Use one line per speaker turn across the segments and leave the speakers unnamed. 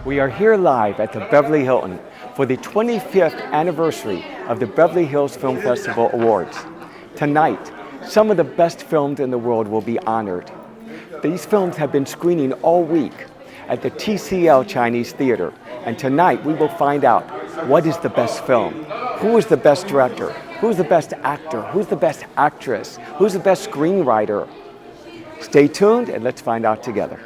We are here live at the Beverly Hilton for the 25th anniversary of the Beverly Hills Film Festival Awards. Tonight, some of the best films in the world will be honored. These films have been screening all week at the TCL Chinese Theater, and tonight we will find out what is the best film, who is the best director, who's the best actor, who's the best actress, who's the best screenwriter. Stay tuned and let's find out together.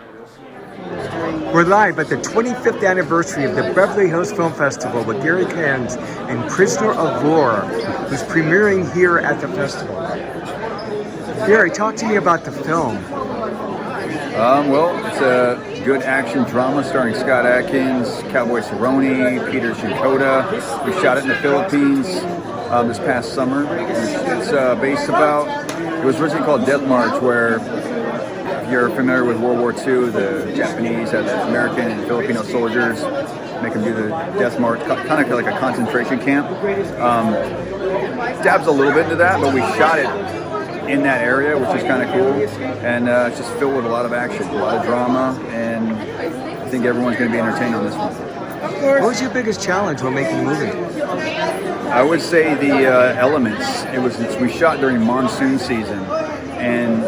We're live at the 25th anniversary of the Beverly Hills Film Festival with Gary Cans and Prisoner of War, who's premiering here at the festival. Gary, talk to me about the film.
Well, it's a good action drama starring Scott Adkins, Cowboy Cerrone, Peter Shinkota. We shot it in the Philippines this past summer. It's based about, it was originally called Death March, where if you're familiar with World War II, the Japanese had the American and Filipino soldiers make them do the Death March, kind of like a concentration camp. Dabs a little bit into that, but we shot it in that area, which is kind of cool, and it's just filled with a lot of action, a lot of drama, and I think everyone's going to be entertained on this one.
What was your biggest challenge when making the movie?
I would say the elements. We shot during monsoon season, and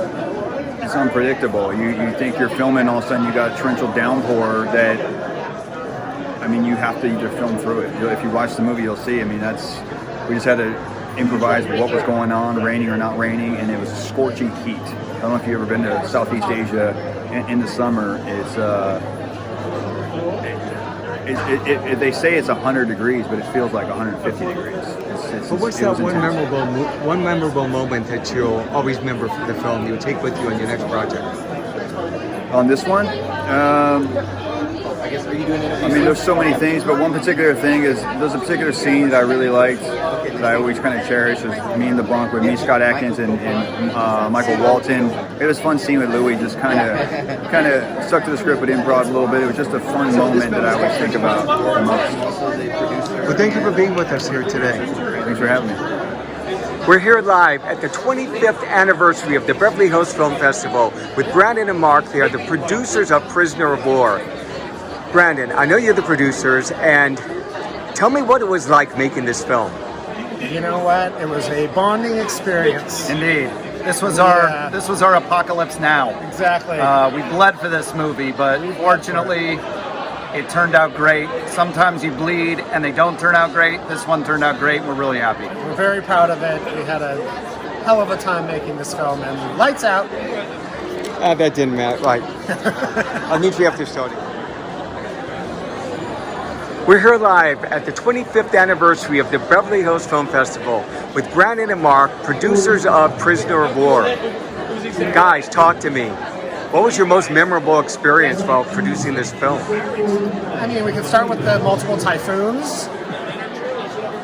it's unpredictable. You think you're filming, all of a sudden you got a torrential downpour that, I mean, you have to either film through it. If you watch the movie, you'll see. I mean, we just had to improvise what was going on, raining or not raining, and it was scorching heat. I don't know if you've ever been to Southeast Asia in the summer. They say it's 100 degrees, but it feels like 150 degrees.
But what's that one memorable moment that you'll always remember from the film you'll take with you on your next project?
On this one? I mean, there's so many things, but one particular thing is there's a particular scene that I really liked that I always kind of cherish. Is me in the bunk with me, Scott Adkins, and Michael Walton. It was a fun scene with Louis, just kind of stuck to the script with improv a little bit. It was just a fun moment that I always think about the most.
Well, thank you for being with us here today.
Thanks for having me.
We're here live at the 25th anniversary of the Beverly Hills Film Festival with Brandon and Mark. They are the producers of Prisoner of War. Brandon, I know you're the producers, and tell me what it was like making this film.
You know what? It was a bonding experience.
Indeed. This was our apocalypse now.
Exactly.
We bled for this movie, but fortunately, it turned out great. Sometimes you bleed and they don't turn out great. This one turned out great. We're really happy.
We're very proud of it. We had a hell of a time making this film, and lights out.
That didn't matter. Right. I'll meet you after starting. We're here live at the 25th anniversary of the Beverly Hills Film Festival with Brandon and Mark, producers of Prisoner of War. Guys, talk to me. What was your most memorable experience while producing this film?
I mean, we can start with the multiple typhoons.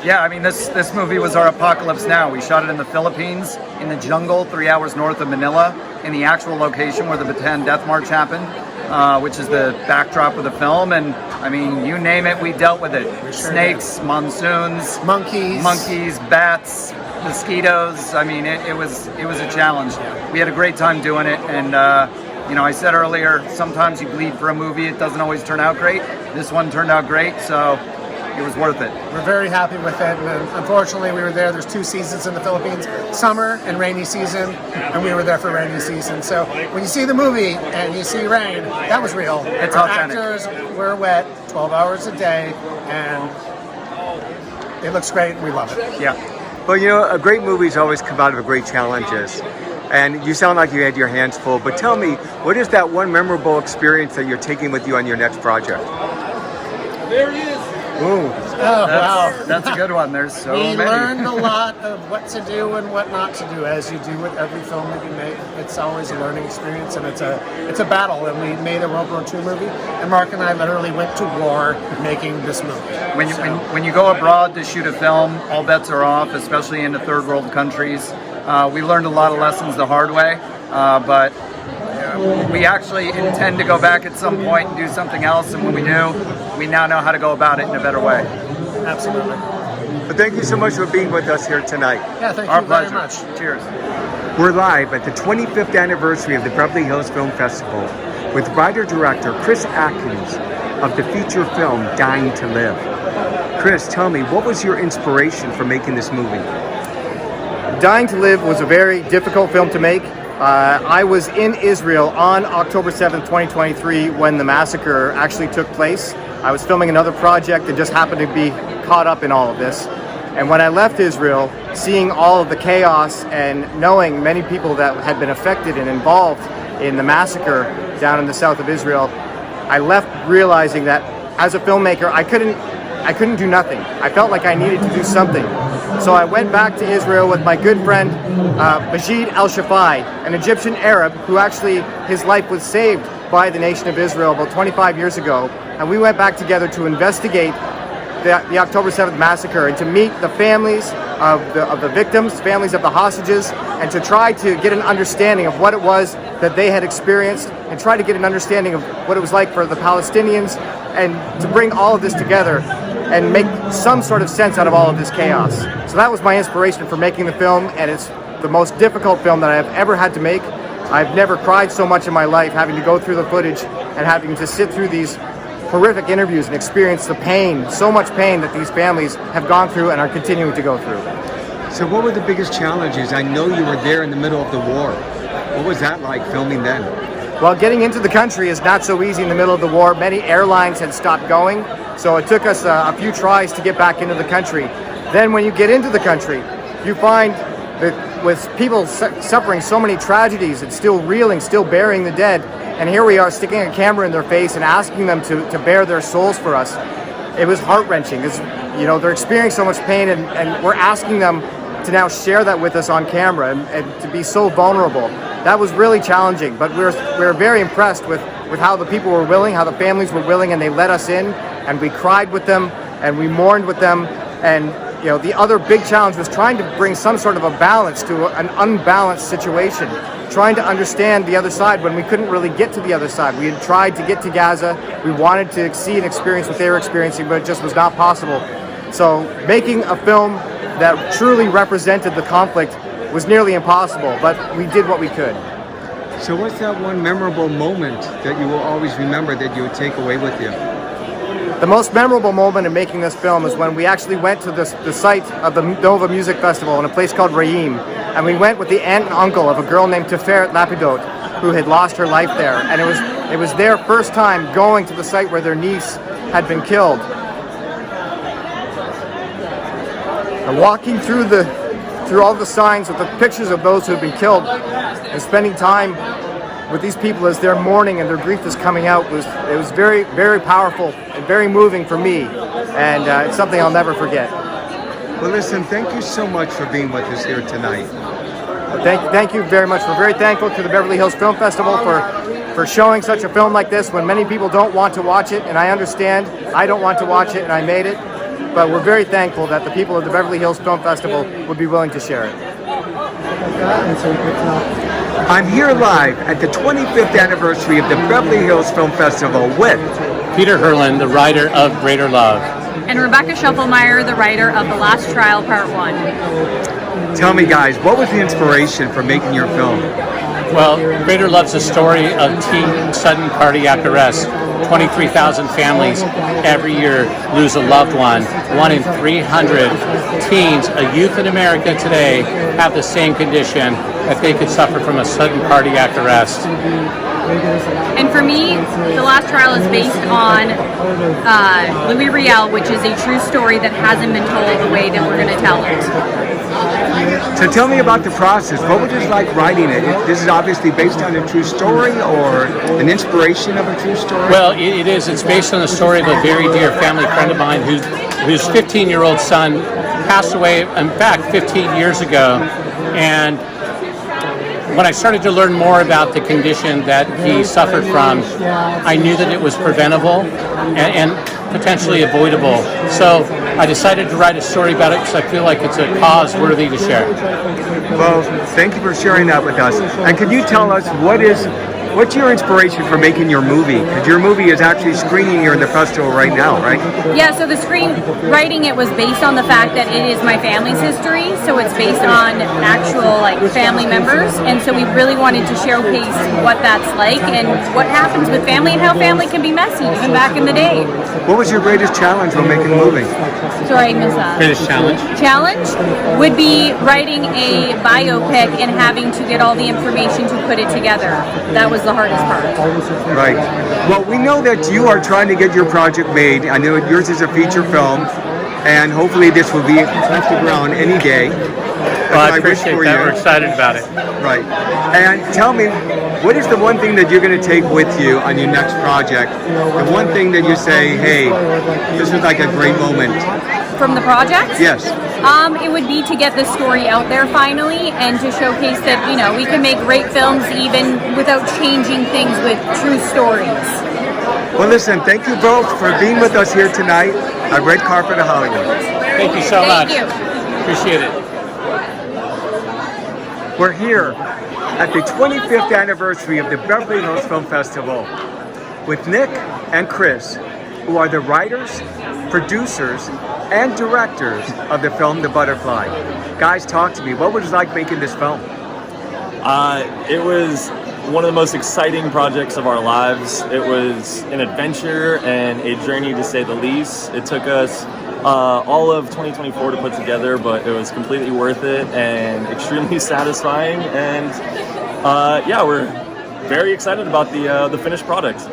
Yeah, I mean, this movie was our apocalypse now. We shot it in the Philippines, in the jungle, 3 hours north of Manila, in the actual location where the Bataan Death March happened, which is the backdrop of the film. And I mean, you name it, we dealt with it. Snakes, monsoons, monkeys, bats, mosquitoes. I mean, it was a challenge. We had a great time doing it, and you know, I said earlier, sometimes you bleed for a movie. It doesn't always turn out great. This one turned out great, so it was worth it.
We're very happy with it, and unfortunately we were there. There's 2 seasons in the Philippines, summer and rainy season, and we were there for rainy season. So when you see the movie and you see rain, that was real.
It's
Our
authentic.
actors were wet 12 hours a day, and it looks great. We love it.
Yeah.
Well, you know, a great movies always come out of great challenges. And you sound like you had your hands full, but tell me, what is that one memorable experience that you're taking with you on your next project?
There he is.
Ooh.
Wow.
That's a good one. There's so
We
many.
learned a lot of what to do and what not to do, as you do with every film that you make. It's always a learning experience, and it's a battle. And we made a World War II movie, and Mark and I literally went to war making this movie.
When you go abroad to shoot a film, all bets are off, especially in the third world countries. We learned a lot of lessons the hard way, but we actually intend to go back at some point and do something else, and when we do, we now know how to go about it in a better way.
Absolutely.
But thank you so much for being with us here tonight.
Yeah, thank
Our
you
pleasure.
very much.
Cheers.
We're live at the 25th anniversary of the Beverly Hills Film Festival with writer-director Chris Atkins of the feature film Dying to Live. Chris, tell me, what was your inspiration for making this movie?
Dying to Live was a very difficult film to make. I was in Israel on October 7th, 2023, when the massacre actually took place. I was filming another project and just happened to be caught up in all of this. And when I left Israel, seeing all of the chaos and knowing many people that had been affected and involved in the massacre down in the south of Israel, I left realizing that as a filmmaker, I couldn't do nothing. I felt like I needed to do something. So I went back to Israel with my good friend Ziad H, an Egyptian Arab who actually, his life was saved by the nation of Israel about 25 years ago. And we went back together to investigate the October 7th massacre and to meet the families of the victims, families of the hostages, and to try to get an understanding of what it was that they had experienced and try to get an understanding of what it was like for the Palestinians, and to bring all of this together and make some sort of sense out of all of this chaos. So that was my inspiration for making the film, and it's the most difficult film that I've ever had to make. I've never cried so much in my life, having to go through the footage and having to sit through these horrific interviews and experience the pain, so much pain that these families have gone through and are continuing to go through.
So what were the biggest challenges? I know you were there in the middle of the war. What was that like filming then?
Well, getting into the country is not so easy in the middle of the war. Many airlines had stopped going, so it took us a few tries to get back into the country. Then when you get into the country, you find that with people suffering so many tragedies and still reeling, still burying the dead, and here we are sticking a camera in their face and asking them to bare their souls for us. It was heart-wrenching. They're experiencing so much pain, and we're asking them to now share that with us on camera and to be so vulnerable. That was really challenging, but we're very impressed with how the people were willing, how the families were willing, and they let us in, and we cried with them, and we mourned with them. And the other big challenge was trying to bring some sort of a balance to an unbalanced situation, trying to understand the other side when we couldn't really get to the other side. We had tried to get to Gaza. We wanted to see and experience what they were experiencing, but it just was not possible. So making a film that truly represented the conflict was nearly impossible, but we did what we could.
So what's that one memorable moment that you will always remember that you would take away with you?
The most memorable moment in making this film is when we actually went to the site of the Nova Music Festival in a place called Reim, and we went with the aunt and uncle of a girl named Tiferet Lapidot, who had lost her life there. And it was their first time going to the site where their niece had been killed. And walking through all the signs with the pictures of those who had been killed and spending time with these people as they're mourning and their grief is coming out it was very, very powerful and very moving for me, and it's something I'll never forget.
Well, listen, thank you so much for being with us here tonight.
Thank you very much. We're very thankful to the Beverly Hills Film Festival for showing such a film like this when many people don't want to watch it, and I understand. I don't want to watch it, and I made it, but we're very thankful that the people of the Beverly Hills Film Festival would be willing to share it.
I'm here live at the 25th anniversary of the Beverly Hills Film Festival with
Peter Herlin, the writer of Greater Love.
And Rebecca Schuffelmeyer, the writer of The Last Trial, Part 1.
Tell me, guys, what was the inspiration for making your film?
Well, Greater Love's a story of teen sudden cardiac arrest. 23,000 families every year lose a loved one. 1 in 300 teens, a youth in America today, have the same condition, that they could suffer from a sudden cardiac arrest.
And for me, The Last Trial is based on Louis Riel, which is a true story that hasn't been told the way that we're going to tell it.
So tell me about the process. What was it like writing it? This is obviously based on a true story or an inspiration of a true story?
Well, it is. It's based on the story of a very dear family friend of mine whose 15-year-old son passed away, in fact, 15 years ago. And when I started to learn more about the condition that he suffered from, I knew that it was preventable and potentially avoidable. So I decided to write a story about it because I feel like it's a cause worthy to share.
Well, thank you for sharing that with us. And could you tell us what is What's your inspiration for making your movie? Because your movie is actually screening here in the festival right now, right?
Yeah, so the screenwriting, it was based on the fact that it is my family's history, so it's based on actual like family members, and so we really wanted to showcase what that's like and what happens with family and how family can be messy, even back in the day.
What was your greatest challenge when making the movie?
Sorry, I missed that.
Greatest challenge?
Challenge would be writing a biopic and having to get all the information to put it together. That was the hardest part.
Right. Well, we know that you are trying to get your project made. I know yours is a feature film, and hopefully this will be off the ground any day.
Well, I appreciate that. We're excited about it.
Right. And tell me, what is the one thing that you're going to take with you on your next project? The one thing that you say, hey, this was like a great moment.
From the project?
Yes.
It would be to get the story out there finally and to showcase that, you know, we can make great films even without changing things with true stories.
Well, listen, thank you both for being with us here tonight at Red Carpet of Hollywood.
Thank you so much.
Thank you.
Appreciate it.
We're here at the 25th anniversary of the Beverly Hills Film Festival with Nick and Chris, who are the writers, producers, and directors of the film The Butterfly. Guys, talk to me. What was it like making this film?
It was one of the most exciting projects of our lives. It was an adventure and a journey, to say the least. It took us all of 2024 to put together, but it was completely worth it and extremely satisfying. And yeah, we're very excited about the finished product.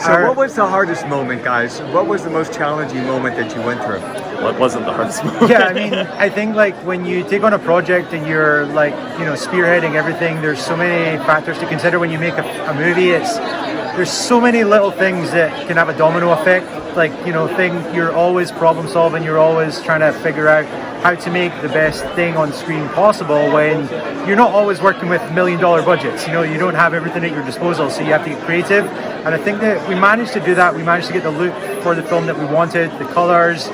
So what was the hardest moment, guys? What was the most challenging moment that you went through?
What wasn't the hardest moment?
Yeah, I mean, I think like when you take on a project and you're like, you know, spearheading everything, there's so many factors to consider when you make a movie. There's so many little things that can have a domino effect. Like, you know, you're always problem solving, you're always trying to figure out how to make the best thing on screen possible when you're not always working with $1 million budgets. You know, you don't have everything at your disposal, so you have to get creative. And I think that we managed to do that. We managed to get the look for the film that we wanted, the colors,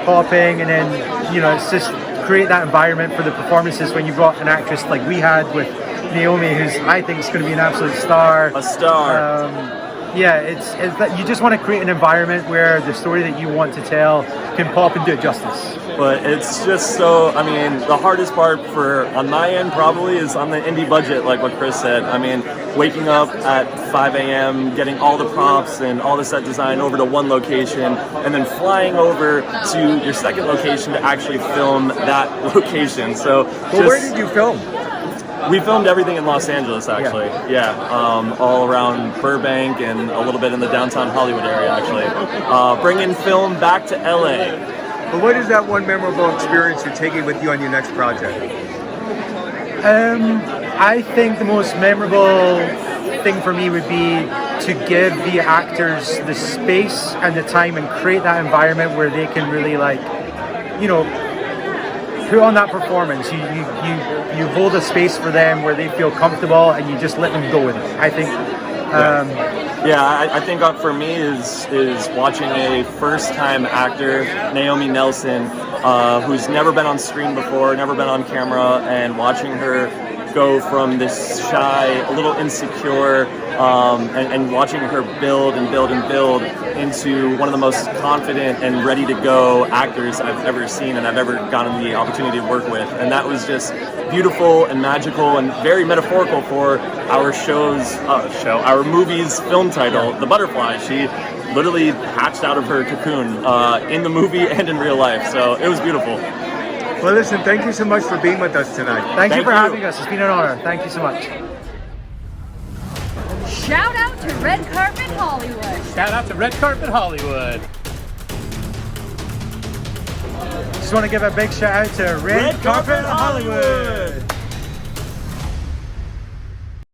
popping, and then, you know, it's just create that environment for the performances when you've got an actress like we had with Naomi, who's I think is going to be an absolute star.
A star.
Yeah, it's that you just want to create an environment where the story that you want to tell can pop and do it justice.
But it's just so, I mean, the hardest part on my end probably is on the indie budget, like what Chris said. I mean, waking up at 5 a.m., getting all the props and all the set design over to one location, and then flying over to your second location to actually film that location. So,
Well, where did you film?
We filmed everything in Los Angeles, actually. Yeah, all around Burbank and a little bit in the downtown Hollywood area, actually. Bringing film back to LA.
But what is that one memorable experience you're taking with you on your next project?
I think the most memorable thing for me would be to give the actors the space and the time and create that environment where they can really, like, you know, put on that performance. You hold a space for them where they feel comfortable and you just let them go with it. I think.
I think for me is watching a first-time actor, Naomi Nelson, who's never been on screen before, never been on camera, and watching her go from this shy, a little insecure, and watching her build and build and build into one of the most confident and ready to go actors I've ever seen and I've ever gotten the opportunity to work with. And that was just beautiful and magical and very metaphorical for our our movie's film title, The Butterfly. She literally hatched out of her cocoon in the movie and in real life. So it was beautiful.
Well, listen, thank you so much for being with us tonight.
Thank you for having us. It's been an honor. Thank you so much.
Shout out to Red Carpet Hollywood.
Shout out to Red Carpet Hollywood.
Just want to give a big shout out to Red Carpet Hollywood.